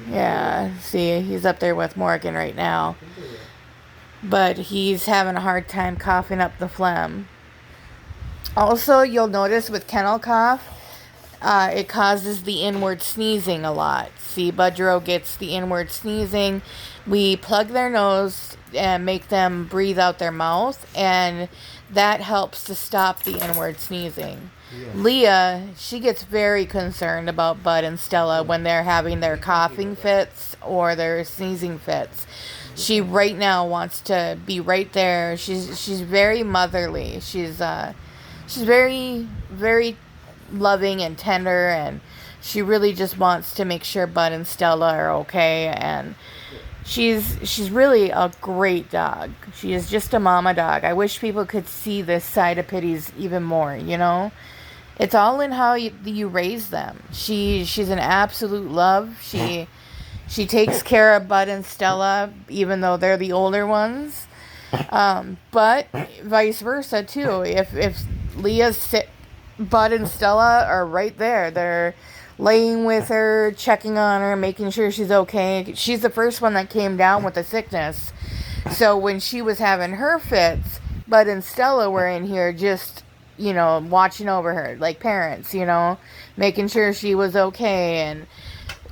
Yeah, see, he's up there with Morgan right now. But he's having a hard time coughing up the phlegm. Also, you'll notice with kennel cough, it causes the inward sneezing a lot. See, Budrow gets the inward sneezing. We plug their nose and make them breathe out their mouth, and that helps to stop the inward sneezing. Yeah. Leah, she gets very concerned about Bud and Stella when they're having their coughing fits or their sneezing fits. She right now wants to be right there. She's very motherly. She's very, very loving and tender, and she really just wants to make sure Bud and Stella are okay. And she's really a great dog. She is just a mama dog. I wish people could see this side of Pity's even more, you know? It's all in how you raise them. She's an absolute love. She takes care of Bud and Stella, even though they're the older ones. But vice versa too. If Leah's sick, Bud and Stella are right there. They're laying with her, checking on her, making sure she's okay. She's the first one that came down with the sickness. So when she was having her fits, Bud and Stella were in here just, watching over her, like parents, making sure she was okay. And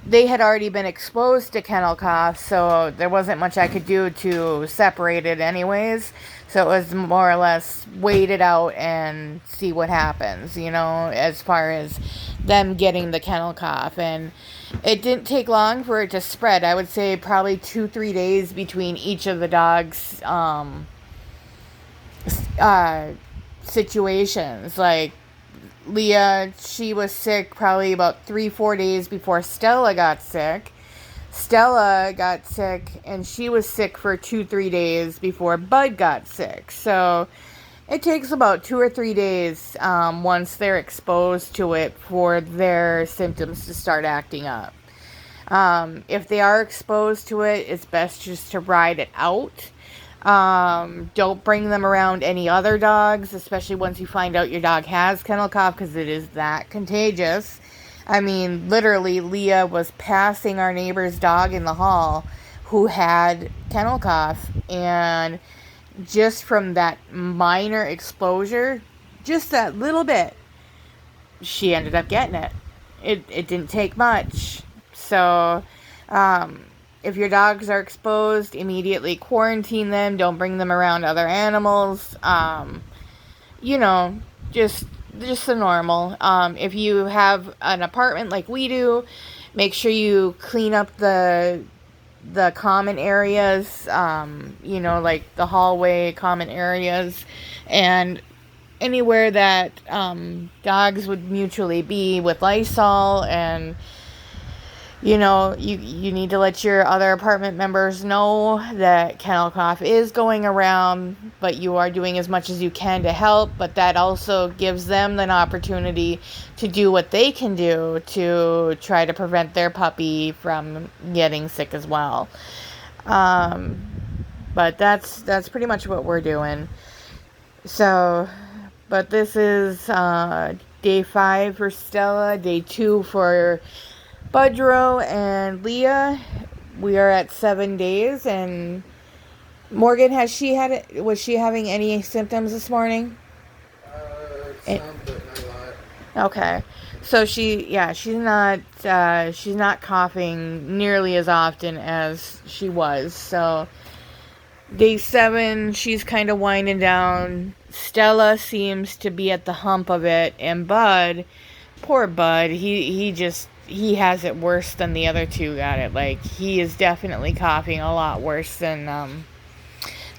they had already been exposed to kennel cough, so there wasn't much I could do to separate it anyways. So it was more or less wait it out and see what happens, as far as them getting the kennel cough. And it didn't take long for it to spread. I would say probably 2-3 days between each of the dogs' situations. Like, Leah, she was sick probably about 3-4 days before Stella got sick. Stella got sick, and she was sick for 2-3 days before Bud got sick. So it takes about 2 or 3 days once they're exposed to it for their symptoms to start acting up. If they are exposed to it, it's best just to ride it out. Don't bring them around any other dogs, especially once you find out your dog has kennel cough, because it is that contagious. I mean, literally, Leah was passing our neighbor's dog in the hall who had kennel cough, and just from that minor exposure, just that little bit, she ended up getting it. It didn't take much. So, if your dogs are exposed, immediately quarantine them. Don't bring them around other animals. Just the normal. If you have an apartment like we do, make sure you clean up the common areas, like the hallway common areas, and anywhere that dogs would mutually be with Lysol. And you need to let your other apartment members know that kennel cough is going around, but you are doing as much as you can to help. But that also gives them an opportunity to do what they can do to try to prevent their puppy from getting sick as well. But that's pretty much what we're doing. So, but this is day 5 for Stella, day 2 for Budrow and Leah. We are at 7 days. And Morgan, was she having any symptoms this morning? Some, but not a lot. Okay. So she's not coughing nearly as often as she was. So day 7, she's kind of winding down. Stella seems to be at the hump of it, and Bud, poor Bud, he has it worse than the other two got it. Like, he is definitely coughing a lot worse than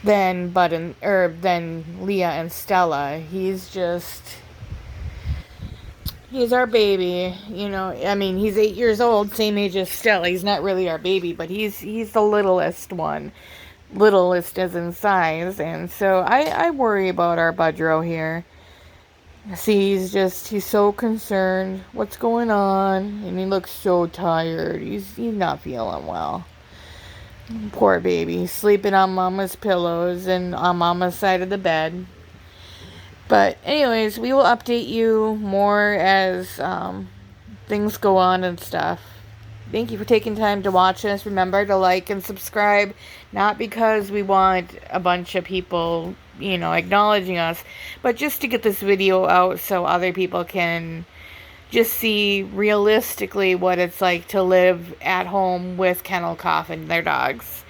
than Leah and Stella. He's our baby, I mean, he's 8 years old, same age as Stella. He's not really our baby, but he's the littlest one. Littlest as in size. And so I worry about our Budrow here. See, he's so concerned. What's going on? And he looks so tired. He's not feeling well. Poor baby. He's sleeping on Mama's pillows and on Mama's side of the bed. But anyways, we will update you more as things go on and stuff. Thank you for taking time to watch us. Remember to like and subscribe, not because we want a bunch of people, acknowledging us, but just to get this video out so other people can just see realistically what it's like to live at home with kennel cough and their dogs.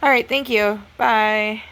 All right, thank you. Bye.